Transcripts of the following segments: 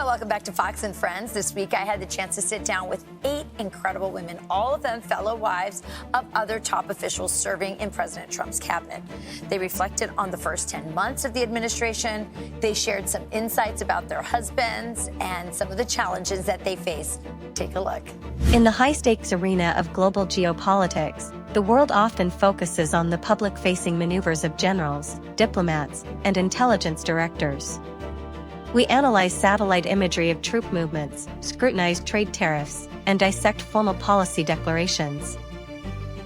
Well, welcome back to Fox and Friends. This week, I had the chance to sit down with 8 incredible women, all of them fellow wives of other top officials serving in President Trump's cabinet. They reflected on the first 10 months of the administration. They shared some insights about their husbands and some of the challenges that they face. Take a look. In the high-stakes arena of global geopolitics, the world often focuses on the public-facing maneuvers of generals, diplomats, and intelligence directors. We analyze satellite imagery of troop movements, scrutinize trade tariffs, and dissect formal policy declarations.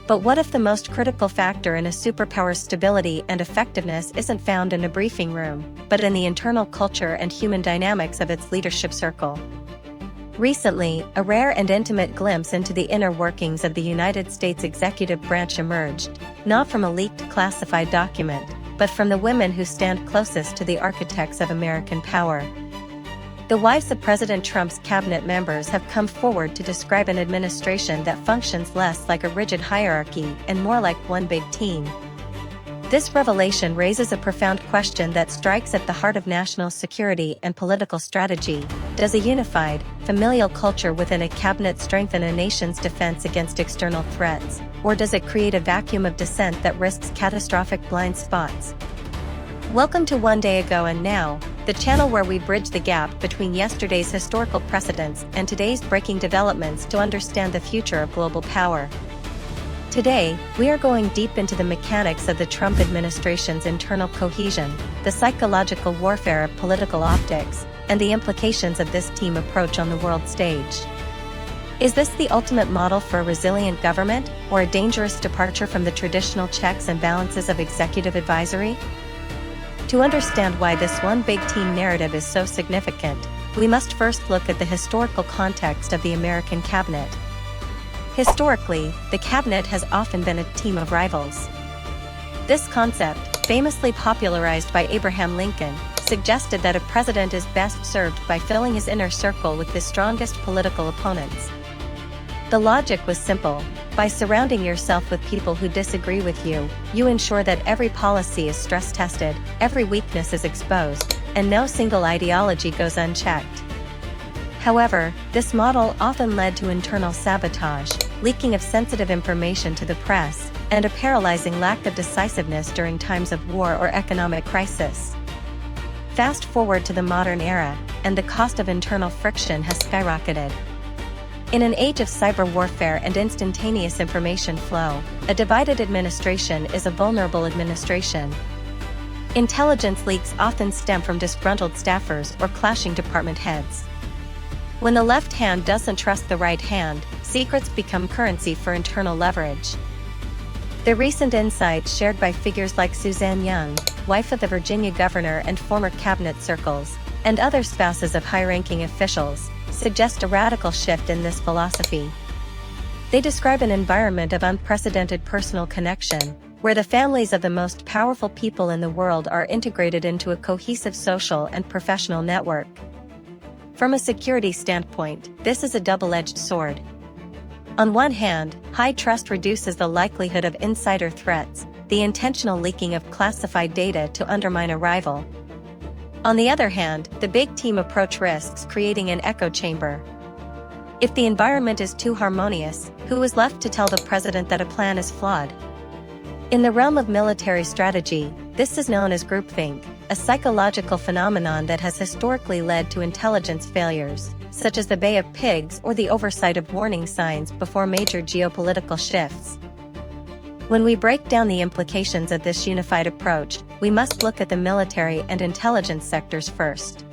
But what if the most critical factor in a superpower's stability and effectiveness isn't found in a briefing room, but in the internal culture and human dynamics of its leadership circle? Recently, a rare and intimate glimpse into the inner workings of the United States executive branch emerged, not from a leaked classified document, but from the women who stand closest to the architects of American power. The wives of President Trump's cabinet members have come forward to describe an administration that functions less like a rigid hierarchy and more like one big team. This revelation raises a profound question that strikes at the heart of national security and political strategy. Does a unified, familial culture within a cabinet strengthen a nation's defense against external threats, or does it create a vacuum of dissent that risks catastrophic blind spots? Welcome to One Day Ago and Now, the channel where we bridge the gap between yesterday's historical precedents and today's breaking developments to understand the future of global power. Today, we are going deep into the mechanics of the Trump administration's internal cohesion, the psychological warfare of political optics, and the implications of this team approach on the world stage. Is this the ultimate model for a resilient government, or a dangerous departure from the traditional checks and balances of executive advisory? To understand why this one big team narrative is so significant, we must first look at the historical context of the American cabinet. Historically, the cabinet has often been a team of rivals. This concept, famously popularized by Abraham Lincoln, suggested that a president is best served by filling his inner circle with his strongest political opponents. The logic was simple: by surrounding yourself with people who disagree with you, you ensure that every policy is stress-tested, every weakness is exposed, and no single ideology goes unchecked. However, this model often led to internal sabotage, leaking of sensitive information to the press, and a paralyzing lack of decisiveness during times of war or economic crisis. Fast forward to the modern era, and the cost of internal friction has skyrocketed. In an age of cyber warfare and instantaneous information flow, a divided administration is a vulnerable administration. Intelligence leaks often stem from disgruntled staffers or clashing department heads. When the left hand doesn't trust the right hand, secrets become currency for internal leverage. The recent insights shared by figures like Suzanne, wife of the Virginia governor and former cabinet circles, and other spouses of high-ranking officials, suggest a radical shift in this philosophy. They describe an environment of unprecedented personal connection, where the families of the most powerful people in the world are integrated into a cohesive social and professional network. From a security standpoint, this is a double-edged sword. On one hand, high trust reduces the likelihood of insider threats, the intentional leaking of classified data to undermine a rival. On the other hand, the big team approach risks creating an echo chamber. If the environment is too harmonious, who is left to tell the president that a plan is flawed? In the realm of military strategy, this is known as groupthink, a psychological phenomenon that has historically led to intelligence failures, such as the Bay of Pigs or the oversight of warning signs before major geopolitical shifts. When we break down the implications of this unified approach, we must look at the military and intelligence sectors first.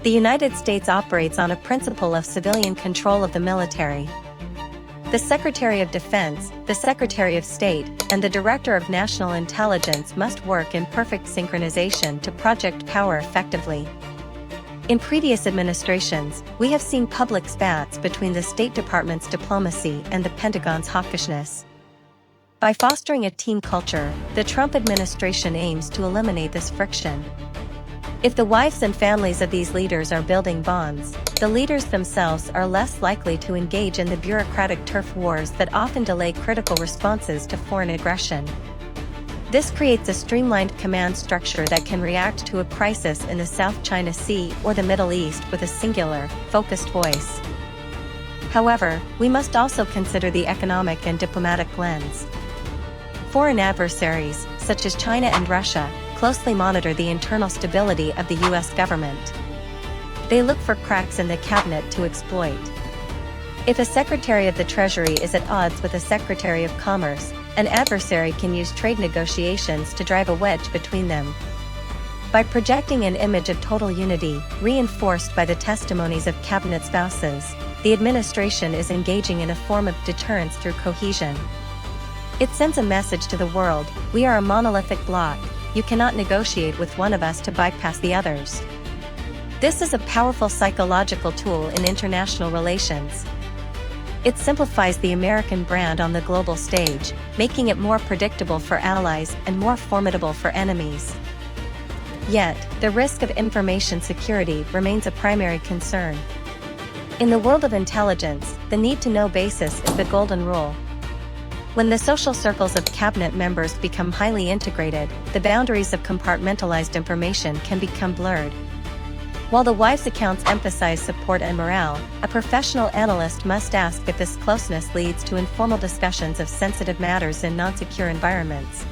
The United States operates on a principle of civilian control of the military. The Secretary of Defense, the Secretary of State, and the Director of National Intelligence must work in perfect synchronization to project power effectively. In previous administrations, we have seen public spats between the State Department's diplomacy and the Pentagon's hawkishness. By fostering a team culture, the Trump administration aims to eliminate this friction. If the wives and families of these leaders are building bonds, the leaders themselves are less likely to engage in the bureaucratic turf wars that often delay critical responses to foreign aggression. This creates a streamlined command structure that can react to a crisis in the South China Sea or the Middle East with a singular, focused voice. However, we must also consider the economic and diplomatic lens. Foreign adversaries, such as China and Russia, closely monitor the internal stability of the U.S. government. They look for cracks in the cabinet to exploit. If a Secretary of the Treasury is at odds with a Secretary of Commerce, an adversary can use trade negotiations to drive a wedge between them. By projecting an image of total unity, reinforced by the testimonies of cabinet spouses, the administration is engaging in a form of deterrence through cohesion. It sends a message to the world: we are a monolithic bloc, you cannot negotiate with one of us to bypass the others. This is a powerful psychological tool in international relations. It simplifies the American brand on the global stage, making it more predictable for allies and more formidable for enemies. Yet, the risk of information security remains a primary concern. In the world of intelligence, the need-to-know basis is the golden rule. When the social circles of cabinet members become highly integrated, the boundaries of compartmentalized information can become blurred. While the wives' accounts emphasize support and morale, a professional analyst must ask if this closeness leads to informal discussions of sensitive matters in non-secure environments.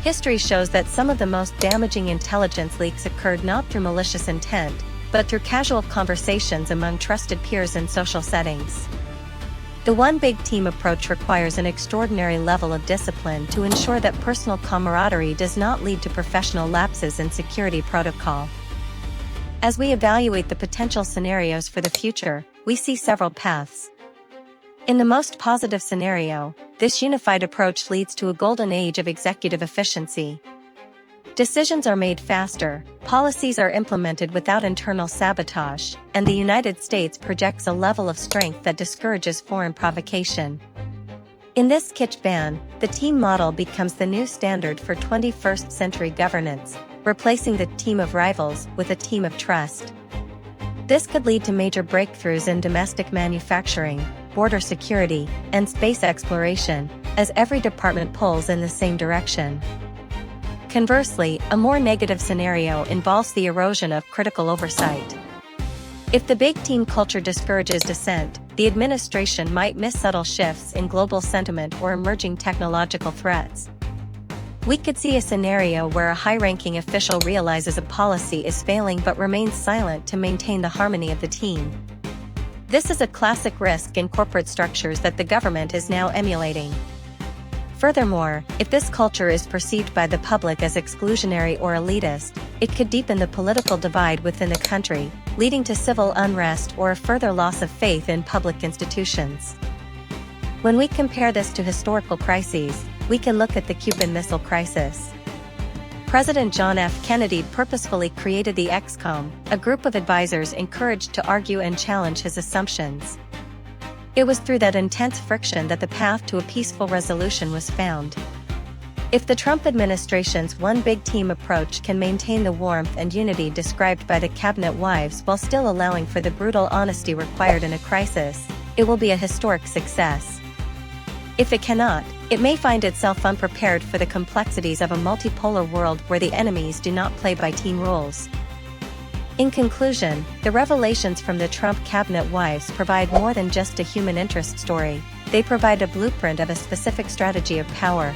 History shows that some of the most damaging intelligence leaks occurred not through malicious intent, but through casual conversations among trusted peers in social settings. The one big team approach requires an extraordinary level of discipline to ensure that personal camaraderie does not lead to professional lapses in security protocol. As we evaluate the potential scenarios for the future, we see several paths. In the most positive scenario, this unified approach leads to a golden age of executive efficiency. Decisions are made faster, policies are implemented without internal sabotage, and the United States projects a level of strength that discourages foreign provocation. In this kitsch ban, the team model becomes the new standard for 21st century governance, replacing the team of rivals with a team of trust. This could lead to major breakthroughs in domestic manufacturing, border security, and space exploration, as every department pulls in the same direction. Conversely, a more negative scenario involves the erosion of critical oversight. If the big team culture discourages dissent, the administration might miss subtle shifts in global sentiment or emerging technological threats. We could see a scenario where a high-ranking official realizes a policy is failing but remains silent to maintain the harmony of the team. This is a classic risk in corporate structures that the government is now emulating. Furthermore, if this culture is perceived by the public as exclusionary or elitist, it could deepen the political divide within the country, leading to civil unrest or a further loss of faith in public institutions. When we compare this to historical crises, we can look at the Cuban Missile Crisis. President John F. Kennedy purposefully created the XCOM, a group of advisors encouraged to argue and challenge his assumptions. It was through that intense friction that the path to a peaceful resolution was found. If the Trump administration's one big team approach can maintain the warmth and unity described by the cabinet wives while still allowing for the brutal honesty required in a crisis, it will be a historic success. If it cannot, it may find itself unprepared for the complexities of a multipolar world where the enemies do not play by team rules. In conclusion, the revelations from the Trump cabinet wives provide more than just a human interest story. They provide a blueprint of a specific strategy of power.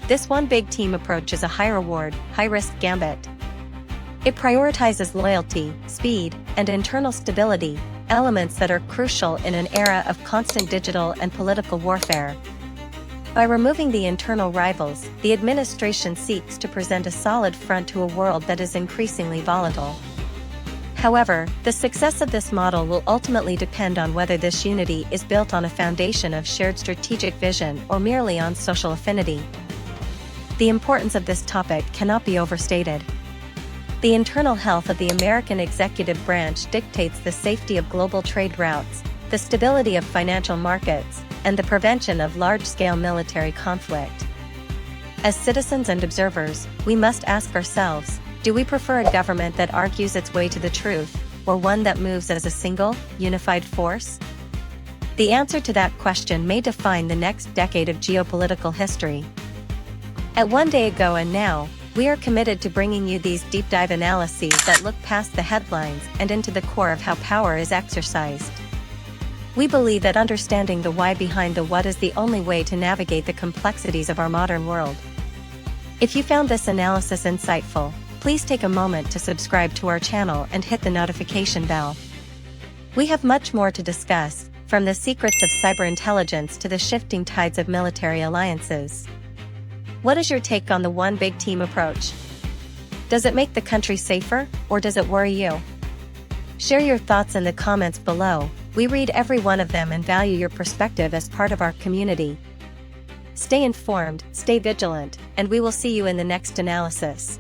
This one big team approach is a high-reward, high-risk gambit. It prioritizes loyalty, speed, and internal stability, elements that are crucial in an era of constant digital and political warfare. By removing the internal rivals, the administration seeks to present a solid front to a world that is increasingly volatile. However, the success of this model will ultimately depend on whether this unity is built on a foundation of shared strategic vision or merely on social affinity. The importance of this topic cannot be overstated. The internal health of the American executive branch dictates the safety of global trade routes, the stability of financial markets, and the prevention of large-scale military conflict. As citizens and observers, we must ask ourselves, do we prefer a government that argues its way to the truth, or one that moves as a single, unified force? The answer to that question may define the next decade of geopolitical history. At One Day Ago and Now, we are committed to bringing you these deep dive analyses that look past the headlines and into the core of how power is exercised. We believe that understanding the why behind the what is the only way to navigate the complexities of our modern world. If you found this analysis insightful, please take a moment to subscribe to our channel and hit the notification bell. We have much more to discuss, from the secrets of cyberintelligence to the shifting tides of military alliances. What is your take on the one big team approach? Does it make the country safer, or does it worry you? Share your thoughts in the comments below. We read every one of them and value your perspective as part of our community. Stay informed, stay vigilant, and we will see you in the next analysis.